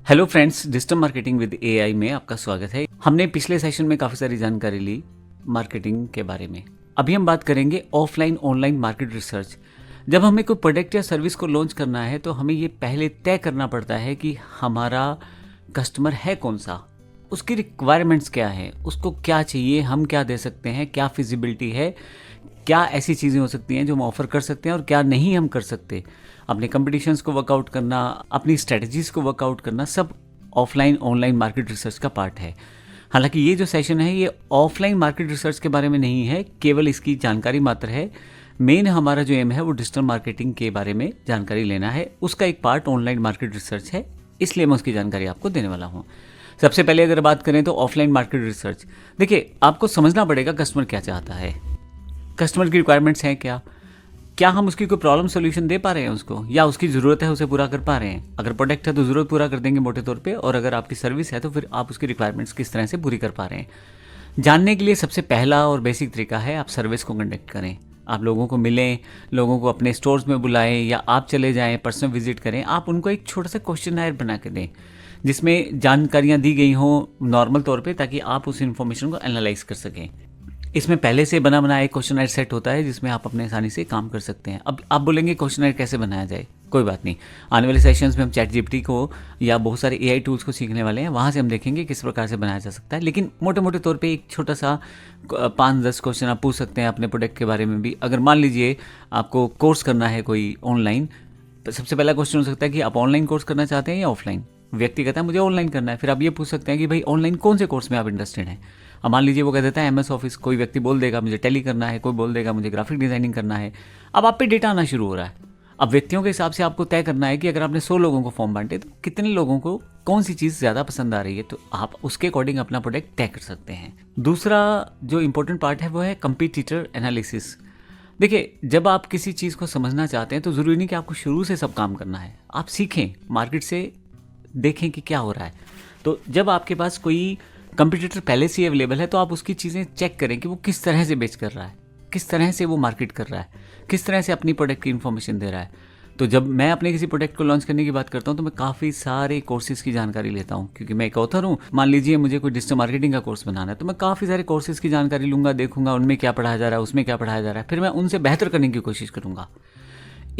Hello friends, digital marketing with AI में आपका स्वागत है। हमने पिछले सेशन में काफ़ी सारी जानकारी ली मार्केटिंग के बारे में। अभी हम बात करेंगे ऑफलाइन ऑनलाइन मार्केट रिसर्च। जब हमें कोई प्रोडक्ट या सर्विस को लॉन्च करना है तो हमें ये पहले तय करना पड़ता है कि हमारा कस्टमर है कौन सा, उसकी रिक्वायरमेंट्स क्या है, उसको क्या चाहिए, हम क्या दे सकते हैं, क्या फिजिबिलिटी है, क्या ऐसी चीज़ें हो सकती हैं जो हम ऑफ़र कर सकते हैं और क्या नहीं हम कर सकते। अपने कंपटीशंस को वर्कआउट करना, अपनी स्ट्रेटजीज़ को वर्कआउट करना, सब ऑफलाइन ऑनलाइन मार्केट रिसर्च का पार्ट है। हालांकि ये जो सेशन है ये ऑफलाइन मार्केट रिसर्च के बारे में नहीं है, केवल इसकी जानकारी मात्र है। मेन हमारा जो एम है वो डिजिटल मार्केटिंग के बारे में जानकारी लेना है, उसका एक पार्ट ऑनलाइन मार्केट रिसर्च है, इसलिए मैं उसकी जानकारी आपको देने वाला हूँ। सबसे पहले अगर बात करें तो ऑफलाइन मार्केट रिसर्च, देखिए आपको समझना पड़ेगा कस्टमर क्या चाहता है, कस्टमर की रिक्वायरमेंट्स हैं क्या हम उसकी कोई प्रॉब्लम सोल्यूशन दे पा रहे हैं उसको, या उसकी ज़रूरत है उसे पूरा कर पा रहे हैं। अगर प्रोडक्ट है तो ज़रूरत पूरा कर देंगे मोटे तौर पे, और अगर आपकी सर्विस है तो फिर आप उसकी रिक्वायरमेंट्स किस तरह से पूरी कर पा रहे हैं। जानने के लिए सबसे पहला और बेसिक तरीका है आप सर्विस को कंडक्ट करें। आप लोगों को मिलें, लोगों को अपने स्टोर्स में बुलाएं या आप चले जाएं, पर्सनल विजिट करें। आप उनको एक छोटा सा क्वेश्चनर बना के दें जिसमें जानकारियाँ दी गई हों नॉर्मल तौर पर, ताकि आप उस इन्फॉर्मेशन को एनालाइज कर सकें। इसमें पहले से बना बनाया एक क्वेश्चनर सेट होता है जिसमें आप अपने आसानी से काम कर सकते हैं। अब आप बोलेंगे क्वेश्चनर कैसे बनाया जाए, कोई बात नहीं, आने वाले सेशंस में हम चैट जीपीटी को या बहुत सारे एआई टूल्स को सीखने वाले हैं, वहाँ से हम देखेंगे किस प्रकार से बनाया जा सकता है। लेकिन मोटे मोटे तौर पे एक छोटा सा 5-10 क्वेश्चन आप पूछ सकते हैं अपने प्रोडक्ट के बारे में भी। अगर मान लीजिए आपको कोर्स करना है कोई ऑनलाइन, तो सबसे पहला क्वेश्चन हो सकता है कि आप ऑनलाइन कोर्स करना चाहते हैं या ऑफलाइन। व्यक्ति कहता है मुझे ऑनलाइन करना है, फिर आप ये पूछ सकते हैं कि भाई ऑनलाइन कौन से कोर्स में आप इंटरेस्टेड हैं। अब मान लीजिए वो कह देता है एमएस ऑफिस, कोई व्यक्ति बोल देगा मुझे टैली करना है, कोई बोल देगा मुझे ग्राफिक डिजाइनिंग करना है। अब आप पे डेटा आना शुरू हो रहा है। अब व्यक्तियों के हिसाब से आपको तय करना है कि अगर आपने 100 लोगों को फॉर्म बांटे तो कितने लोगों को कौन सी चीज़ ज़्यादा पसंद आ रही है, तो आप उसके अकॉर्डिंग अपना प्रोडक्ट तय कर सकते हैं। दूसरा जो इंपॉर्टेंट पार्ट है वो है कंपटीटर एनालिसिस। देखिए जब आप किसी चीज़ को समझना चाहते हैं तो ज़रूरी नहीं कि आपको शुरू से सब काम करना है, आप सीखें, मार्केट से देखें कि क्या हो रहा है। तो जब आपके पास कोई कंपटीटर पहले से अवेलेबल है तो आप उसकी चीज़ें चेक करें कि वो किस तरह से बेच कर रहा है, किस तरह से वो मार्केट कर रहा है, किस तरह से अपनी प्रोडक्ट की इन्फॉर्मेशन दे रहा है। तो जब मैं अपने किसी प्रोडक्ट को लॉन्च करने की बात करता हूँ तो मैं काफ़ी सारे कोर्सेज़ की जानकारी लेता हूँ, क्योंकि मैं एक ऑथर हूँ। मान लीजिए मुझे कोई डिजिटल मार्केटिंग का कोर्स बनाना है तो मैं काफ़ी सारे कोर्सेज़ की जानकारी लूँगा, देखूंगा उनमें क्या पढ़ाया जा रहा है, उसमें क्या पढ़ाया जा रहा है, फिर मैं उनसे बेहतर करने की कोशिश करूँगा।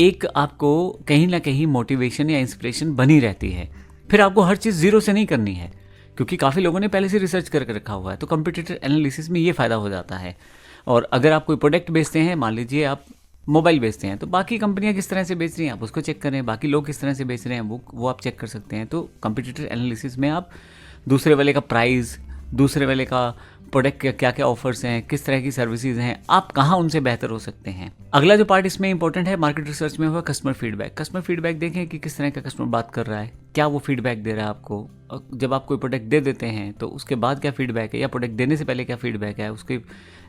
एक आपको कहीं ना कहीं मोटिवेशन या इंस्पिरेशन बनी रहती है। फिर आपको हर चीज़ ज़ीरो से नहीं करनी है, क्योंकि काफ़ी लोगों ने पहले से रिसर्च करके रखा हुआ है। तो कंपटीटर एनालिसिस में ये फ़ायदा हो जाता है। और अगर आप कोई प्रोडक्ट बेचते हैं, मान लीजिए आप मोबाइल बेचते हैं, तो बाकी कंपनियां किस तरह से बेच रही हैं आप उसको चेक करें, बाकी लोग किस तरह से बेच रहे हैं वो आप चेक कर सकते हैं। तो कंपटीटर एनालिसिस में आप दूसरे वाले का प्राइस, दूसरे वाले का प्रोडक्ट के क्या क्या ऑफर्स हैं, किस तरह की सर्विसेज हैं, आप कहाँ उनसे बेहतर हो सकते हैं। अगला जो पार्ट इसमें इंपॉर्टेंट है मार्केट रिसर्च में हुआ कस्टमर फीडबैक। कस्टमर फीडबैक देखें कि किस तरह का कस्टमर बात कर रहा है, क्या वो फीडबैक दे रहा है आपको। जब आप कोई प्रोडक्ट दे देते हैं तो उसके बाद क्या फीडबैक है, या प्रोडक्ट देने से पहले क्या फीडबैक है, उसके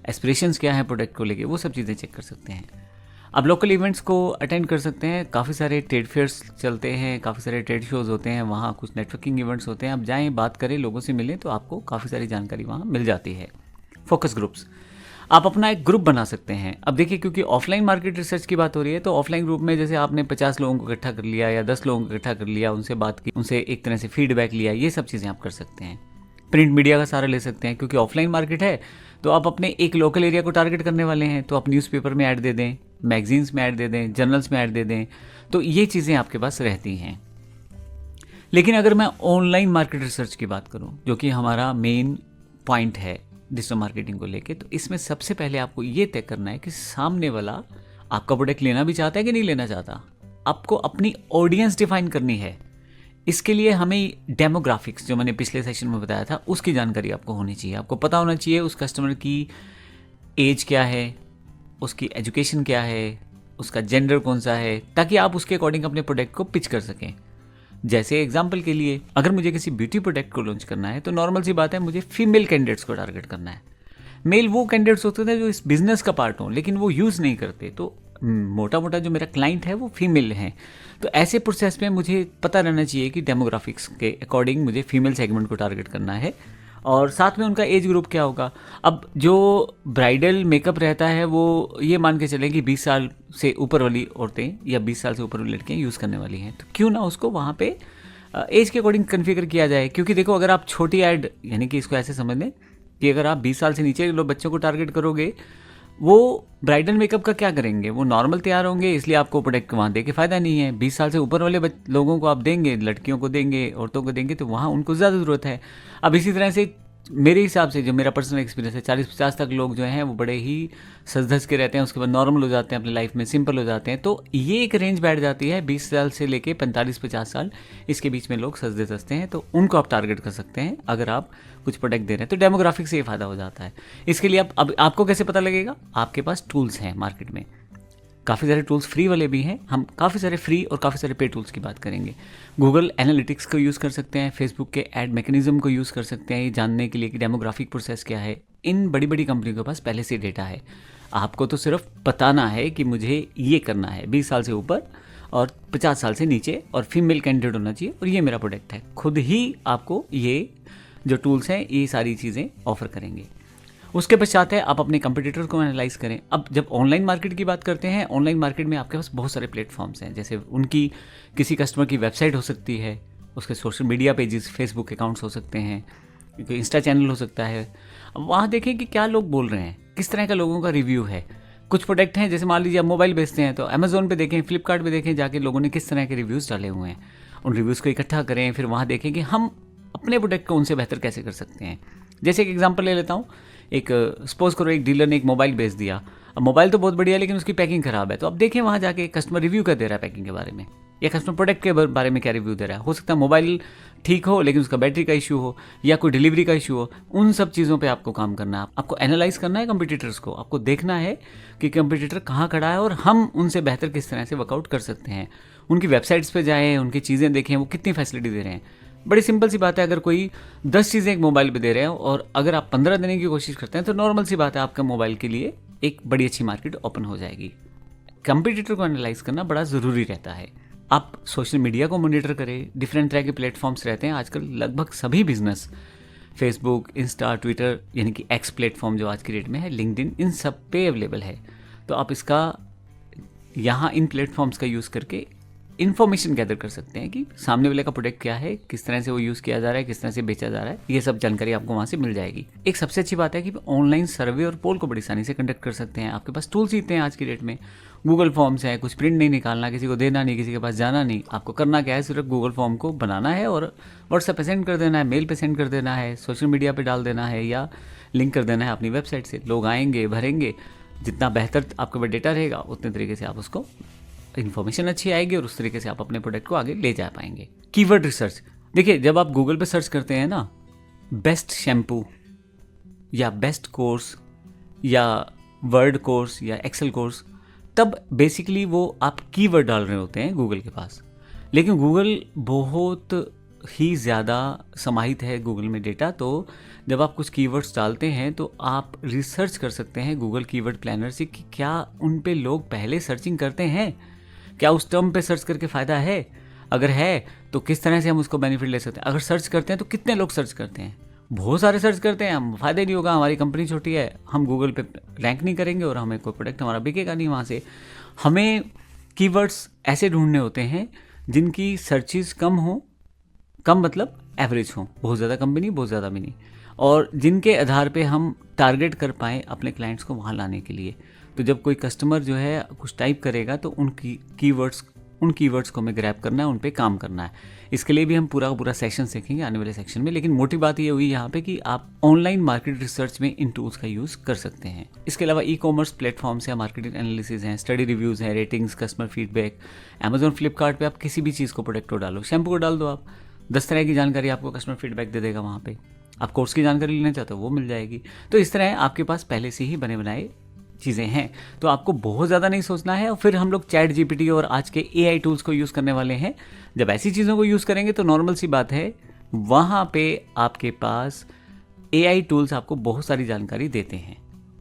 एस्पिरेशंस क्या है प्रोडक्ट को लेके, वो सब चीज़ें चेक कर सकते हैं। अब लोकल इवेंट्स को अटेंड कर सकते हैं, काफ़ी सारे ट्रेड फेयर्स चलते हैं, काफ़ी सारे ट्रेड शोज़ होते हैं, वहाँ कुछ नेटवर्किंग इवेंट्स होते हैं। आप जाएँ, बात करें, लोगों से मिलें, तो आपको काफ़ी सारी जानकारी वहाँ मिल जाती है। फोकस ग्रुप्स, आप अपना एक ग्रुप बना सकते हैं। अब देखिए क्योंकि ऑफलाइन मार्केट रिसर्च की बात हो रही है, तो ऑफलाइन ग्रुप में जैसे आपने 50 लोगों को इकट्ठा कर लिया या 10 लोगों को इकट्ठा कर लिया, उनसे बात की, उनसे एक तरह से फीडबैक लिया, ये सब चीज़ें आप कर सकते हैं। प्रिंट मीडिया का सहारा ले सकते हैं, क्योंकि ऑफलाइन मार्केट है तो आप अपने एक लोकल एरिया को टारगेट करने वाले हैं, तो आप न्यूज़पेपर में ऐड दे दें, मैगजीन्स में ऐड दे दें, जर्नल्स में ऐड दे दें, तो ये चीज़ें आपके पास रहती हैं। लेकिन अगर मैं ऑनलाइन मार्केट रिसर्च की बात करूं, जो कि हमारा मेन पॉइंट है डिजिटल मार्केटिंग को लेके, तो इसमें सबसे पहले आपको ये तय करना है कि सामने वाला आपका प्रोडक्ट लेना भी चाहता है कि नहीं लेना चाहता। आपको अपनी ऑडियंस डिफाइन करनी है। इसके लिए हमें डेमोग्राफिक्स, जो मैंने पिछले सेशन में बताया था, उसकी जानकारी आपको होनी चाहिए। आपको पता होना चाहिए उस कस्टमर की एज क्या है, उसकी एजुकेशन क्या है, उसका जेंडर कौन सा है, ताकि आप उसके अकॉर्डिंग अपने प्रोडक्ट को पिच कर सकें। जैसे एग्जाम्पल के लिए अगर मुझे किसी ब्यूटी प्रोडक्ट को लॉन्च करना है तो नॉर्मल सी बात है, मुझे फीमेल कैंडिडेट्स को टारगेट करना है। मेल वो कैंडिडेट्स होते थे जो इस बिजनेस का पार्ट हो, लेकिन वो यूज़ नहीं करते, तो मोटा मोटा जो मेरा क्लाइंट है वो फीमेल हैं। तो ऐसे प्रोसेस में मुझे पता रहना चाहिए कि डेमोग्राफिक्स के अकॉर्डिंग मुझे फीमेल सेगमेंट को टारगेट करना है, और साथ में उनका एज ग्रुप क्या होगा। अब जो ब्राइडल मेकअप रहता है वो ये मान के चलें कि 20 साल से ऊपर वाली औरतें या 20 साल से ऊपर वाली लड़कियाँ यूज़ करने वाली हैं, तो क्यों ना उसको वहाँ पे एज के अकॉर्डिंग कन्फिगर किया जाए। क्योंकि देखो, अगर आप छोटी ऐड, यानी कि इसको ऐसे समझ लें कि अगर आप 20 साल से नीचे लोग बच्चों को टारगेट करोगे, वो ब्राइडल मेकअप का क्या करेंगे, वो नॉर्मल तैयार होंगे, इसलिए आपको प्रोडक्ट वहाँ दे के फ़ायदा नहीं है। 20 साल से ऊपर वाले लोगों को आप देंगे, लड़कियों को देंगे, औरतों को देंगे, तो वहाँ उनको ज़्यादा ज़रूरत है। अब इसी तरह से मेरे हिसाब से, जो मेरा पर्सनल एक्सपीरियंस है, 40-50 तक लोग जो हैं वो बड़े ही सज धज के रहते हैं, उसके बाद नॉर्मल हो जाते हैं, अपनी लाइफ में सिंपल हो जाते हैं। तो ये एक रेंज बैठ जाती है 20 साल से लेके 45-50 साल, इसके बीच में लोग सजते सजते हैं, तो उनको आप टारगेट कर सकते हैं अगर आप कुछ प्रोडक्ट दे रहे हैं। तो डेमोग्राफिक से ये फ़ायदा हो जाता है। इसके लिए अब आपको कैसे पता लगेगा? आपके पास टूल्स हैं मार्केट में, काफ़ी सारे टूल्स फ्री वाले भी हैं। हम काफ़ी सारे फ्री और काफ़ी सारे पे टूल्स की बात करेंगे। गूगल एनालिटिक्स को यूज़ कर सकते हैं, फेसबुक के ऐड मैकेनिज्म को यूज़ कर सकते हैं, ये जानने के लिए कि डेमोग्राफिक प्रोसेस क्या है। इन बड़ी बड़ी कंपनियों के पास पहले से डेटा है, आपको तो सिर्फ बताना है कि मुझे ये करना है, 20 साल से ऊपर और 50 साल से नीचे और फीमेल कैंडिडेट होना चाहिए, और ये मेरा प्रोडक्ट है। खुद ही आपको ये जो टूल्स हैं ये सारी चीज़ें ऑफर करेंगे। उसके पश्चात है आप अपने कंपटीटर को एनालाइज करें। अब जब ऑनलाइन मार्केट की बात करते हैं, ऑनलाइन मार्केट में आपके पास बहुत सारे प्लेटफॉर्म्स हैं। जैसे उनकी किसी कस्टमर की वेबसाइट हो सकती है, उसके social media pages, Facebook accounts हो सकते हैं, कोई इंस्टा चैनल हो सकता है। अब वहाँ देखें कि क्या लोग बोल रहे हैं, किस तरह का लोगों का रिव्यू है। कुछ प्रोडक्ट हैं, जैसे मान लीजिए आप मोबाइल बेचते हैं, तो अमेजोन पे देखें, फ्लिपकार्ट पे देखें जाके लोगों ने किस तरह के रिव्यूज़ डाले हुए हैं। उन रिव्यूज़ को इकट्ठा करें, फिर वहाँ देखें कि हम अपने प्रोडक्ट को उनसे बेहतर कैसे कर सकते हैं। जैसे एक एग्जांपल ले लेता हूँ, एक सपोज करो एक डीलर ने एक मोबाइल बेच दिया। अब मोबाइल तो बहुत बढ़िया है, लेकिन उसकी पैकिंग खराब है। तो अब देखें वहाँ जाके कस्टमर रिव्यू क्या दे रहा है पैकिंग के बारे में, या कस्टमर प्रोडक्ट के बारे में क्या रिव्यू दे रहा है। हो सकता है मोबाइल ठीक हो लेकिन उसका बैटरी का इशू हो, या कोई डिलीवरी का इशू हो। उन सब चीज़ों पे आपको काम करना है, आपको एनालाइज करना है कंपटीटर्स को। आपको देखना है कि कंपटीटर कहाँ खड़ा है और हम उनसे बेहतर किस तरह से वर्कआउट कर सकते हैं। उनकी वेबसाइट्स पे जाएँ, उनकी चीज़ें देखें, वो कितनी फैसिलिटी दे रहे हैं। बड़ी सिंपल सी बात है, अगर कोई 10 चीज़ें एक मोबाइल पे दे रहे हैं और अगर आप 15 देने की कोशिश करते हैं, तो नॉर्मल सी बात है, आपका मोबाइल के लिए एक बड़ी अच्छी मार्केट ओपन हो जाएगी। कंपटीटर को एनालाइज करना बड़ा ज़रूरी रहता है। आप सोशल मीडिया को मॉनिटर करें, डिफरेंट तरह के प्लेटफॉर्म्स रहते हैं आजकल। लगभग सभी बिजनेस, फेसबुक, इंस्टा, ट्विटर, यानी कि एक्स प्लेटफॉर्म जो आज की डेट में है, लिंक्डइन, इन सब पे अवेलेबल है। तो आप इसका यहाँ इन प्लेटफॉर्म्स का यूज़ करके इन्फॉर्मेशन गैदर कर सकते हैं कि सामने वाले का प्रोडक्ट क्या है, किस तरह से वो यूज़ किया जा रहा है, किस तरह से बेचा जा रहा है। ये सब जानकारी आपको वहाँ से मिल जाएगी। एक सबसे अच्छी बात है कि ऑनलाइन सर्वे और पोल को बड़ी आसानी से कंडक्ट कर सकते हैं। आपके पास टूल्स ही इतने हैं आज की डेट में। गूगल फॉर्म्स है, कुछ प्रिंट नहीं निकालना, किसी को देना नहीं, किसी के पास जाना नहीं। आपको करना क्या है, सिर्फ गूगल फॉर्म को बनाना है और व्हाट्सएप पे सेंड कर देना है, मेल पे सेंड कर देना है, सोशल मीडिया पे डाल देना है, या लिंक कर देना है अपनी वेबसाइट से। लोग आएंगे, भरेंगे। जितना बेहतर आपके पास डेटा रहेगा, उतने तरीके से आप उसको इन्फॉर्मेशन अच्छी आएगी और उस तरीके से आप अपने प्रोडक्ट को आगे ले जा पाएंगे। कीवर्ड रिसर्च, देखिए जब आप गूगल पे सर्च करते हैं ना, बेस्ट शैम्पू या बेस्ट कोर्स या वर्ड कोर्स या एक्सेल कोर्स, तब बेसिकली वो आप कीवर्ड डाल रहे होते हैं गूगल के पास। लेकिन गूगल बहुत ही ज़्यादा समाहित है गूगल में डेटा। तो जब आप कुछ कीवर्ड्स डालते हैं तो आप रिसर्च कर सकते हैं गूगल कीवर्ड प्लानर से कि क्या उन पे लोग पहले सर्चिंग करते हैं, क्या उस टर्म पे सर्च करके फ़ायदा है, अगर है तो किस तरह से हम उसको बेनिफिट ले सकते हैं। अगर सर्च करते हैं तो कितने लोग सर्च करते हैं, बहुत सारे सर्च करते हैं, हम फ़ायदा नहीं होगा, हमारी कंपनी छोटी है, हम गूगल पे रैंक नहीं करेंगे और हमें कोई प्रोडक्ट हमारा बिकेगा नहीं वहाँ से। हमें कीवर्ड्स ऐसे ढूंढने होते हैं जिनकी सर्चिज कम हो, कम मतलब एवरेज हो, बहुत ज़्यादा कम भी नहीं, बहुत ज़्यादा भी नहीं, और जिनके आधार पे हम टारगेट कर पाएँ अपने क्लाइंट्स को वहाँ लाने के लिए। तो जब कोई कस्टमर जो है कुछ टाइप करेगा तो उन कीवर्ड्स को हमें ग्रैब करना है, उन पे काम करना है। इसके लिए भी हम पूरा का पूरा सेक्शन सीखेंगे आने वाले सेक्शन में। लेकिन मोटी बात ये हुई यहाँ पे कि आप ऑनलाइन मार्केट रिसर्च में इन टूल्स का यूज़ कर सकते हैं। इसके अलावा ई कॉमर्स प्लेटफॉर्म्स हैं, मार्केटिंग एनालिसिस हैं, स्टडी रिव्यूज़ हैं, ratings, customer feedback. Amazon, Flipkart पे आप किसी भी चीज़ को, प्रोडक्ट को डालो, शैम्पू को डाल दो, आप 10 तरह की जानकारी आपको कस्टमर फीडबैक दे देगा वहाँ पे। आप कोर्स की जानकारी लेना चाहते हो वो मिल जाएगी। तो इस तरह आपके पास पहले से ही बने बनाए चीज़ें हैं, तो आपको बहुत ज़्यादा नहीं सोचना है। और फिर हम लोग चैट जीपीटी और आज के एआई टूल्स को यूज़ करने वाले हैं। जब ऐसी चीज़ों को यूज़ करेंगे तो नॉर्मल सी बात है, वहाँ पे आपके पास एआई टूल्स आपको बहुत सारी जानकारी देते हैं,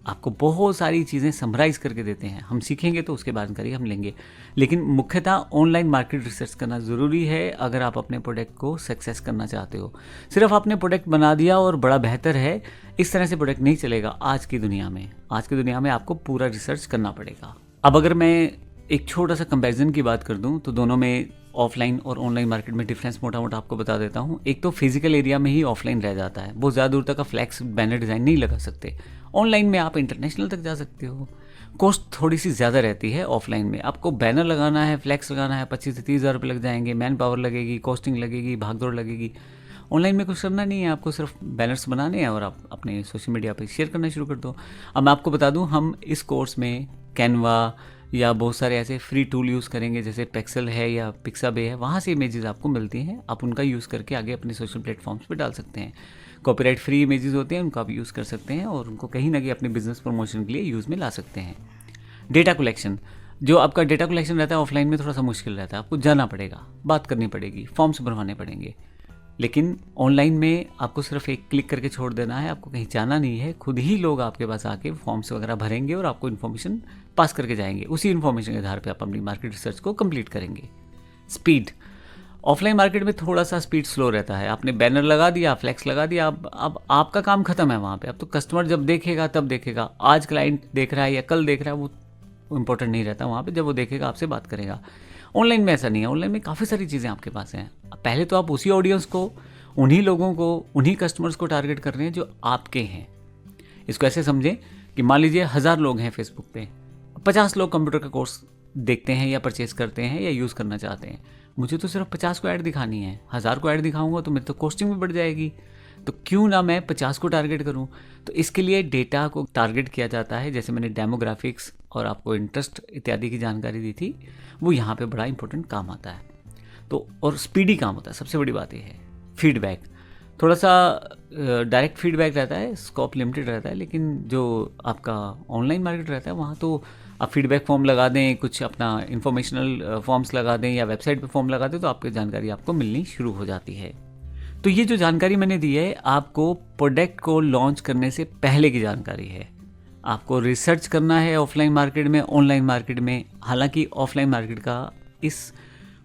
आपको बहुत सारी चीज़ें समराइज़ करके देते हैं। हम सीखेंगे तो उसके बाद जानकारी हम लेंगे। लेकिन मुख्यतः ऑनलाइन मार्केट रिसर्च करना ज़रूरी है अगर आप अपने प्रोडक्ट को सक्सेस करना चाहते हो। सिर्फ आपने प्रोडक्ट बना दिया और बड़ा बेहतर है, इस तरह से प्रोडक्ट नहीं चलेगा आज की दुनिया में। आज की दुनिया में आपको पूरा रिसर्च करना पड़ेगा। अब अगर मैं एक छोटा सा कंपैरिजन की बात कर दूं तो दोनों में ऑफलाइन और ऑनलाइन मार्केट में डिफरेंस मोटा मोटा आपको बता देता हूँ। एक तो फिजिकल एरिया में ही ऑफलाइन रह जाता है, बहुत ज़्यादा दूर तक का फ्लैक्स बैनर डिज़ाइन नहीं लगा सकते। ऑनलाइन में आप इंटरनेशनल तक जा सकते हो। कॉस्ट थोड़ी सी ज़्यादा रहती है ऑफलाइन में। आपको बैनर लगाना है, फ्लैक्स लगाना है, 25 से 30 हज़ार रुपये लग जाएंगे, मैन पावर लगेगी, कॉस्टिंग लगेगी, भागदौड़ लगेगी। ऑनलाइन में कुछ करना नहीं है, आपको सिर्फ बैनर्स बनाने हैं और आप अपने सोशल मीडिया पे शेयर करना शुरू कर दो। अब मैं आपको बता दूं, हम इस कोर्स में कैनवा या बहुत सारे ऐसे फ्री टूल यूज़ करेंगे, जैसे पेक्सल है या पिक्साबे है, वहाँ से इमेजेस आपको मिलती हैं। आप उनका यूज़ करके आगे अपने सोशल प्लेटफॉर्म्स पे डाल सकते हैं। कॉपीराइट फ्री इमेजेस होते हैं, उनका आप यूज़ कर सकते हैं और उनको कहीं ना कहीं अपने बिजनेस प्रमोशन के लिए यूज़ में ला सकते हैं। डेटा कलेक्शन, जो आपका डेटा कलेक्शन रहता है ऑफलाइन में थोड़ा सा मुश्किल रहता है, आपको जाना पड़ेगा, बात करनी पड़ेगी, फॉर्म्स भरवाने पड़ेंगे। लेकिन ऑनलाइन में आपको सिर्फ एक क्लिक करके छोड़ देना है, आपको कहीं जाना नहीं है, खुद ही लोग आपके पास आके फॉर्म्स वगैरह भरेंगे और आपको इन्फॉर्मेशन पास करके जाएंगे। उसी इन्फॉर्मेशन के आधार पे आप अपनी मार्केट रिसर्च को कंप्लीट करेंगे। स्पीड, ऑफलाइन मार्केट में थोड़ा सा स्पीड स्लो रहता है। आपने बैनर लगा दिया, फ्लैक्स लगा दिया, अब आपका काम खत्म है वहाँ पे। अब तो कस्टमर जब देखेगा तब देखेगा, आज क्लाइंट देख रहा है या कल देख रहा है वो इंपॉर्टेंट नहीं रहता वहाँ पे। जब वो देखेगा आपसे बात करेगा। ऑनलाइन में ऐसा नहीं है, ऑनलाइन में काफ़ी सारी चीज़ें आपके पास हैं। पहले तो आप उसी ऑडियंस को, उन्हीं लोगों को, उन्हीं कस्टमर्स को टारगेट कर रहे हैं जो आपके हैं। इसको ऐसे समझें कि मान लीजिए 1000 लोग हैं फेसबुक पे, 50 लोग कंप्यूटर का कोर्स देखते हैं या परचेज करते हैं या यूज़ करना चाहते हैं। मुझे तो सिर्फ 50 को ऐड दिखानी है। 1000 को ऐड दिखाऊंगा तो मेरी तो कॉस्टिंग भी बढ़ जाएगी। तो क्यों ना मैं 50 को टारगेट करूं। तो इसके लिए डेटा को टारगेट किया जाता है। जैसे मैंने डेमोग्राफिक्स और आपको इंटरेस्ट इत्यादि की जानकारी दी थी, वो यहाँ पे बड़ा इंपॉर्टेंट काम आता है। तो और स्पीडी काम होता है। सबसे बड़ी बात ये है फीडबैक, थोड़ा सा डायरेक्ट फीडबैक रहता है, स्कोप लिमिटेड रहता है। लेकिन जो आपका ऑनलाइन मार्केट रहता है वहाँ तो आप फीडबैक फॉर्म लगा दें, कुछ अपना इन्फॉर्मेशनल फॉर्म्स लगा दें या वेबसाइट पे फॉर्म लगा दें तो आपकी जानकारी आपको मिलनी शुरू हो जाती है। तो ये जो जानकारी मैंने दी है आपको प्रोडक्ट को लॉन्च करने से पहले की जानकारी है। आपको रिसर्च करना है ऑफलाइन मार्केट में, ऑनलाइन मार्केट में। हालांकि ऑफलाइन मार्केट का इस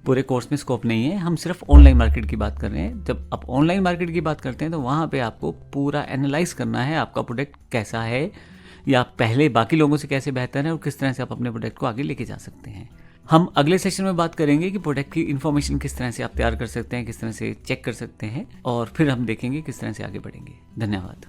पूरे कोर्स में स्कोप नहीं है, हम सिर्फ ऑनलाइन मार्केट की बात कर रहे हैं। जब आप ऑनलाइन मार्केट की बात करते हैं तो वहाँ पे आपको पूरा एनालाइज करना है आपका प्रोडक्ट कैसा है या पहले बाकी लोगों से कैसे बेहतर है और किस तरह से आप अपने प्रोडक्ट को आगे लेके जा सकते हैं। हम अगले सेशन में बात करेंगे कि प्रोडक्ट की इन्फॉर्मेशन किस तरह से आप तैयार कर सकते हैं, किस तरह से चेक कर सकते हैं, और फिर हम देखेंगे किस तरह से आगे बढ़ेंगे। धन्यवाद।